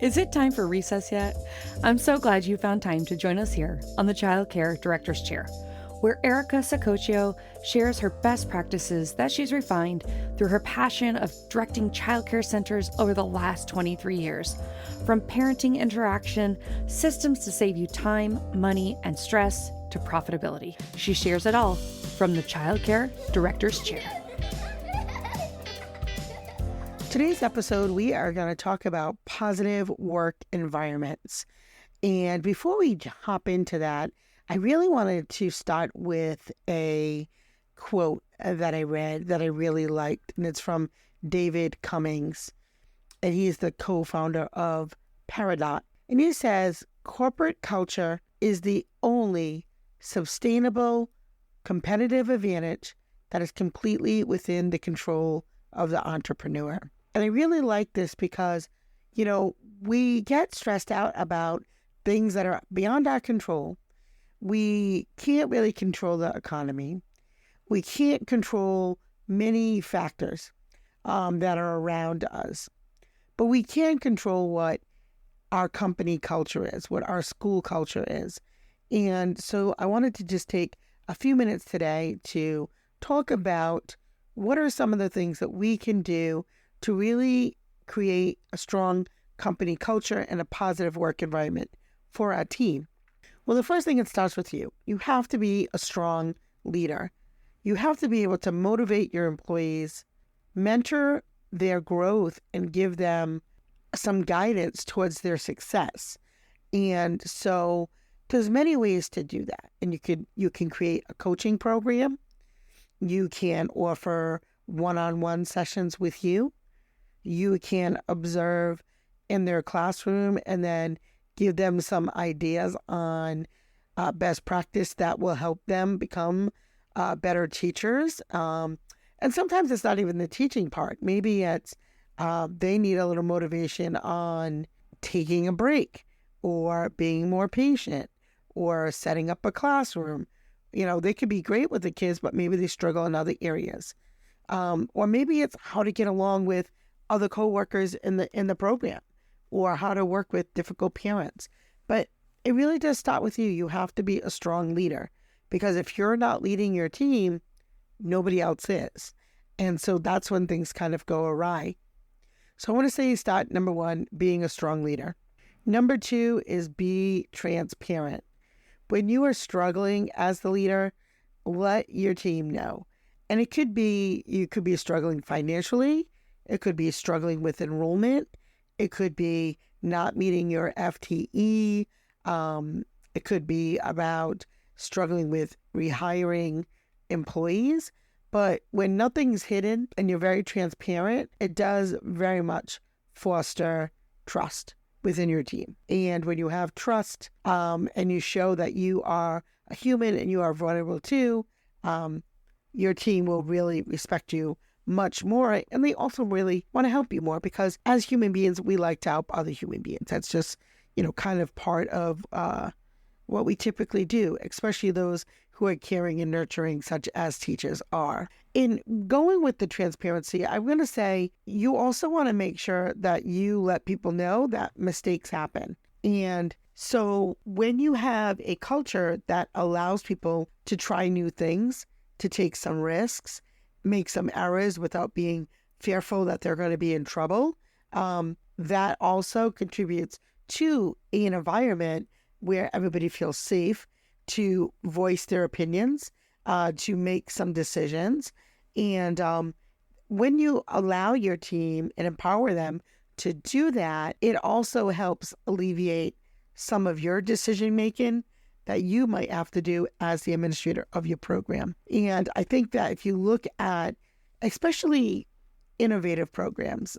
Is it time for recess yet? I'm so glad you found time to join us here on the Childcare Director's Chair, where Erica Sacoccio shares her best practices that she's refined through her passion of directing childcare centers over the last 23 years. From parenting interaction, systems to save you time, money, and stress, to profitability. She shares it all from the Childcare Director's Chair. Today's episode, we are going to talk about positive work environments. And before we hop into that, I really wanted to start with a quote that I read that I really liked, and it's from David Cummings, and he's the co-founder of Peridot. And he says, corporate culture is the only sustainable competitive advantage that is completely within the control of the entrepreneur. And I really like this because, we get stressed out about things that are beyond our control. We can't really control the economy. We can't control many factors that are around us. But we can control what our company culture is, what our school culture is. And so I wanted to just take a few minutes today to talk about what are some of the things that we can do to really create a strong company culture and a positive work environment for our team. Well, the first thing, it starts with you. You have to be a strong leader. You have to be able to motivate your employees, mentor their growth, and give them some guidance towards their success. And so there's many ways to do that. And you can create a coaching program. You can offer one-on-one sessions with you. You can observe in their classroom and then give them some ideas on best practice that will help them become better teachers. And sometimes it's not even the teaching part. Maybe it's they need a little motivation on taking a break or being more patient or setting up a classroom. They could be great with the kids, but maybe they struggle in other areas. Or maybe it's how to get along with other coworkers in the program, or how to work with difficult parents. But it really does start with you. You have to be a strong leader, because if you're not leading your team, nobody else is. And so that's when things kind of go awry. So I want to say start, number one, being a strong leader. Number two is be transparent. When you are struggling as the leader, let your team know. And it could be, you could be struggling financially. It could be struggling with enrollment. It could be not meeting your FTE. It could be about struggling with rehiring employees. But when nothing's hidden and you're very transparent, it does very much foster trust within your team. And when you have trust and you show that you are a human and you are vulnerable too, your team will really respect you much more. And they also really want to help you more, because as human beings, we like to help other human beings. That's just, kind of part of what we typically do, especially those who are caring and nurturing, such as teachers are. In going with the transparency, I'm going to say you also want to make sure that you let people know that mistakes happen. And so when you have a culture that allows people to try new things, to take some risks, make some errors without being fearful that they're going to be in trouble, that also contributes to an environment where everybody feels safe to voice their opinions, to make some decisions. And when you allow your team and empower them to do that, it also helps alleviate some of your decision making that you might have to do as the administrator of your program. And I think that if you look at especially innovative programs,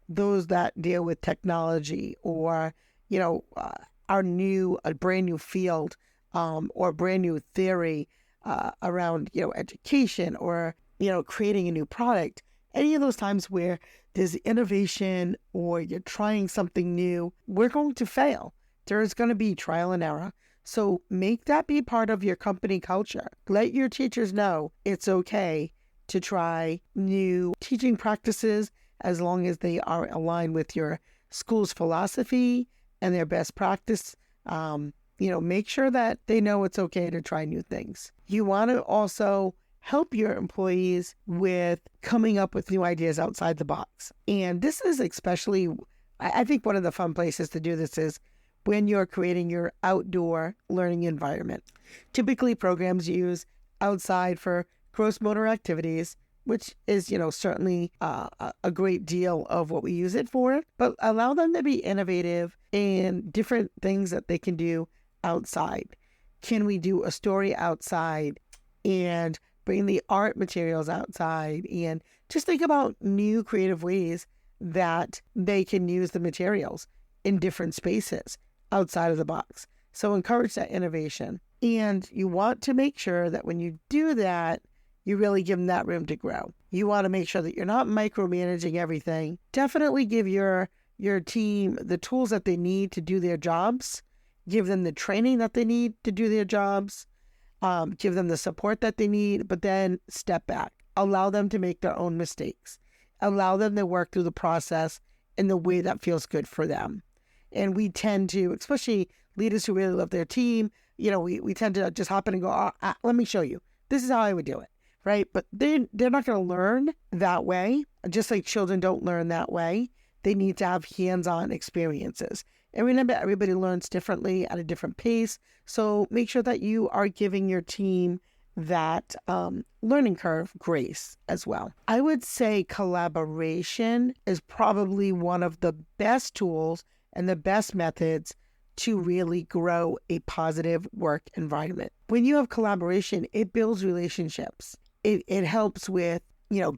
those that deal with technology or, a brand new field or brand new theory around, education or, creating a new product, any of those times where there's innovation or you're trying something new, we're going to fail. There's going to be trial and error. So make that be part of your company culture. Let your teachers know it's okay to try new teaching practices as long as they are aligned with your school's philosophy and their best practice. Make sure that they know it's okay to try new things. You want to also help your employees with coming up with new ideas outside the box. And this is especially, I think one of the fun places to do this is when you're creating your outdoor learning environment. Typically, programs use outside for gross motor activities, which is, certainly a great deal of what we use it for, but allow them to be innovative in different things that they can do outside. Can we do a story outside and bring the art materials outside and just think about new creative ways that they can use the materials in different spaces outside of the box. So encourage that innovation. And you want to make sure that when you do that, you really give them that room to grow. You want to make sure that you're not micromanaging everything. Definitely give your team the tools that they need to do their jobs. Give them the training that they need to do their jobs. Give them the support that they need, but then step back. Allow them to make their own mistakes. Allow them to work through the process in the way that feels good for them. And we tend to, especially leaders who really love their team, we tend to just hop in and go, let me show you. This is how I would do it, right? But they're not going to learn that way. Just like children don't learn that way. They need to have hands-on experiences. And remember, everybody learns differently at a different pace. So make sure that you are giving your team that learning curve grace as well. I would say collaboration is probably one of the best tools and the best methods to really grow a positive work environment. When you have collaboration, it builds relationships. It helps with,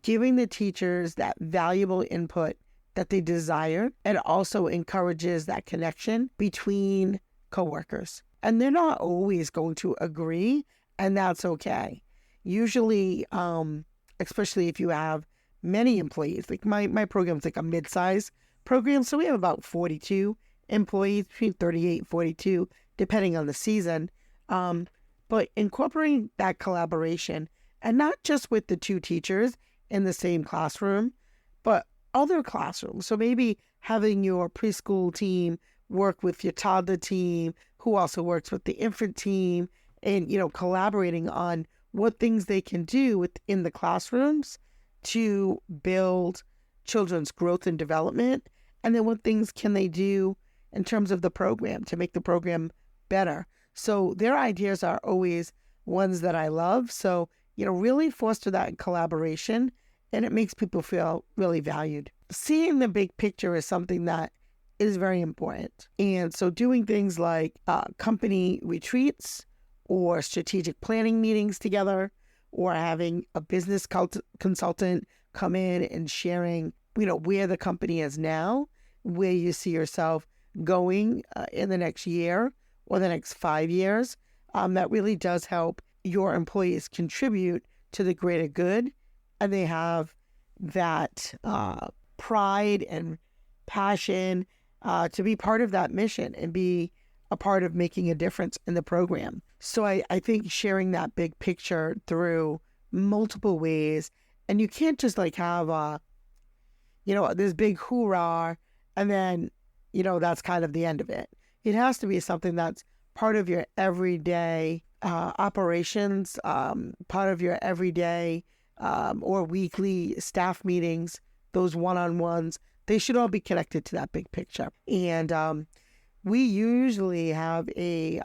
giving the teachers that valuable input that they desire. It also encourages that connection between coworkers. And they're not always going to agree, and that's okay. Usually, especially if you have many employees, like my program's like a mid-size program, so we have about 42 employees, between 38 and 42, depending on the season. But incorporating that collaboration, and not just with the two teachers in the same classroom, but other classrooms. So maybe having your preschool team work with your toddler team, who also works with the infant team, and, collaborating on what things they can do within the classrooms to build children's growth and development. And then what things can they do in terms of the program to make the program better. So their ideas are always ones that I love. So, really foster that collaboration, and it makes people feel really valued. Seeing the big picture is something that is very important. And so doing things like company retreats or strategic planning meetings together, or having a business consultant come in and sharing, where the company is now, where you see yourself going in the next year or the next 5 years, that really does help your employees contribute to the greater good. And they have that pride and passion to be part of that mission and be a part of making a difference in the program. So I think sharing that big picture through multiple ways, and you can't just have this big hoorah and then, that's kind of the end of it. It has to be something that's part of your everyday operations, part of your everyday or weekly staff meetings, those one-on-ones. They should all be connected to that big picture. And we usually have a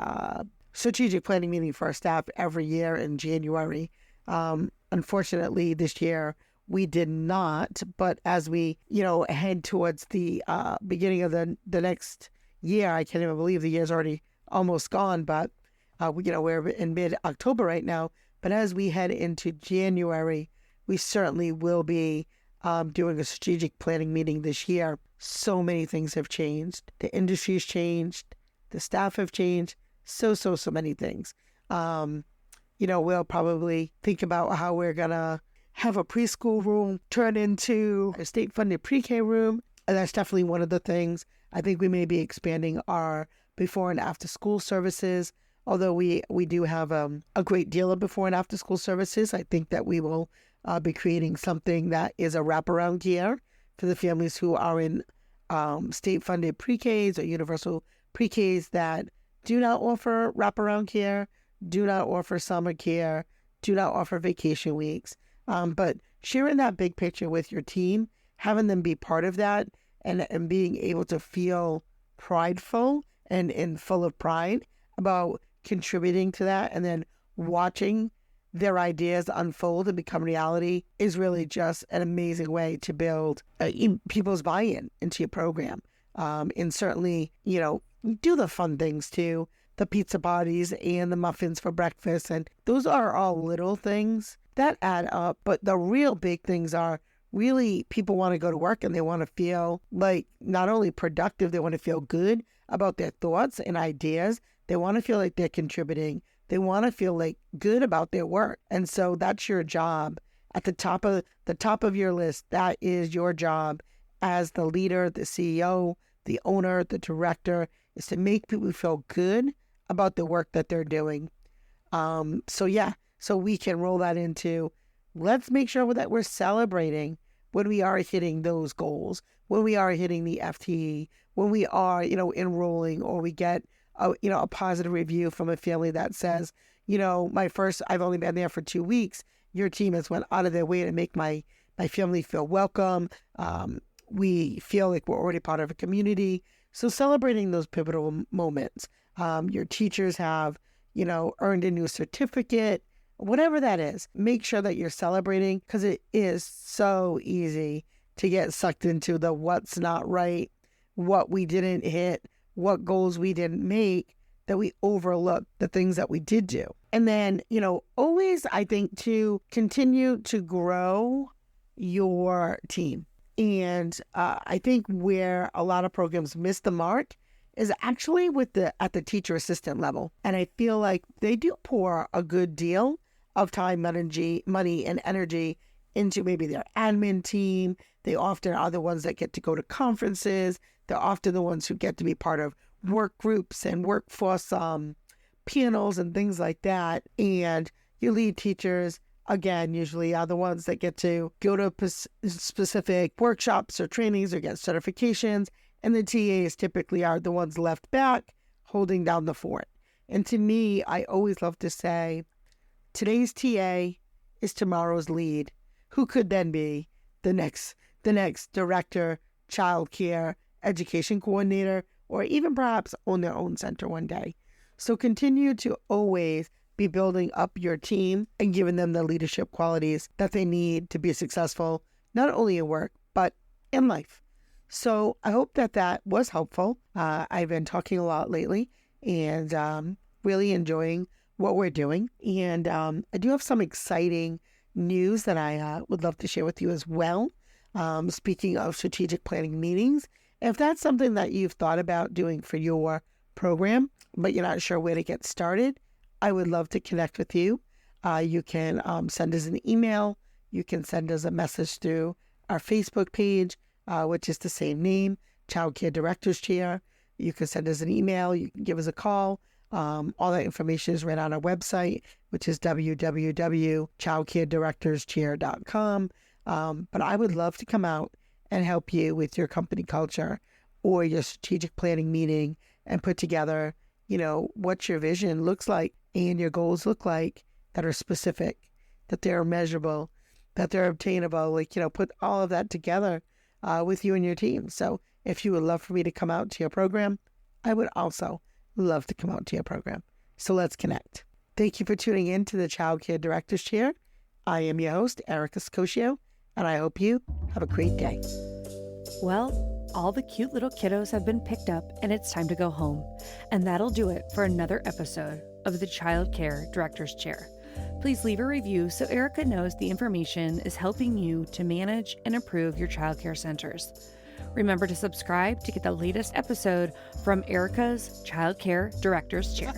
strategic planning meeting for our staff every year in January. Unfortunately, this year we did not. But as we, head towards the beginning of the next year, I can't even believe the year's already almost gone. But we're in mid-October right now. But as we head into January, we certainly will be doing a strategic planning meeting this year. So many things have changed. The industry's changed. The staff have changed. So many things. We'll probably think about how we're going to have a preschool room turn into a state-funded pre-K room. And that's definitely one of the things. I think we may be expanding our before and after school services. Although we do have a great deal of before and after school services, I think that we will be creating something that is a wraparound care for the families who are in state-funded pre-Ks or universal pre-Ks that do not offer wraparound care, do not offer summer care, do not offer vacation weeks. But sharing that big picture with your team, having them be part of that, and being able to feel prideful and full of pride about contributing to that, and then watching their ideas unfold and become reality is really just an amazing way to build people's buy-in into your program. And certainly, do the fun things too, the pizza parties and the muffins for breakfast. And those are all little things that add up. But the real big things are really people want to go to work and they want to feel like not only productive, they want to feel good about their thoughts and ideas. They want to feel like they're contributing. They want to feel like good about their work. And so that's your job. At the top of your list, that is your job as the leader, the CEO, the owner, the director, is to make people feel good about the work that they're doing. So we can roll that into, let's make sure that we're celebrating when we are hitting those goals, when we are hitting the FTE, when we are, enrolling, or we get a positive review from a family that says, I've only been there for 2 weeks. Your team has went out of their way to make my family feel welcome. We feel like we're already part of a community. So celebrating those pivotal moments. Your teachers have, earned a new certificate, whatever that is. Make sure that you're celebrating, because it is so easy to get sucked into the what's not right, what we didn't hit, what goals we didn't make, that we overlook the things that we did do. And then, always, I think, to continue to grow your team. And I think where a lot of programs miss the mark is actually at the teacher assistant level. And I feel like they do pour a good deal of time, money, and energy into maybe their admin team. They often are the ones that get to go to conferences. They're often the ones who get to be part of work groups and workforce panels and things like that. And your lead teachers, again, usually are the ones that get to go to specific workshops or trainings or get certifications. And the TAs typically are the ones left back holding down the fort. And to me, I always love to say, today's TA is tomorrow's lead, who could then be the next director, childcare, education coordinator, or even perhaps own their own center one day. So continue to always be building up your team and giving them the leadership qualities that they need to be successful, not only in work, but in life. So I hope that was helpful. I've been talking a lot lately and really enjoying what we're doing. And I do have some exciting news that I would love to share with you as well. Speaking of strategic planning meetings, if that's something that you've thought about doing for your program, but you're not sure where to get started, I would love to connect with you. You can send us an email. You can send us a message through our Facebook page, which is the same name, Childcare Directors Chair. You can send us an email. You can give us a call. All that information is right on our website, which is www.childcaredirectorschair.com. But I would love to come out and help you with your company culture or your strategic planning meeting and put together, what your vision looks like and your goals look like that are specific, that they're measurable, that they're obtainable, put all of that together with you and your team. So if you would love for me to come out to your program, I would also love to come out to your program. So let's connect. Thank you for tuning in to the Child Care Director's Chair. I am your host, Erica Scocchio, and I hope you have a great day. Well, all the cute little kiddos have been picked up and it's time to go home. And that'll do it for another episode of the Child Care Director's Chair. Please leave a review so Erica knows the information is helping you to manage and improve your childcare centers. Remember to subscribe to get the latest episode from Erica's Childcare Director's Chair.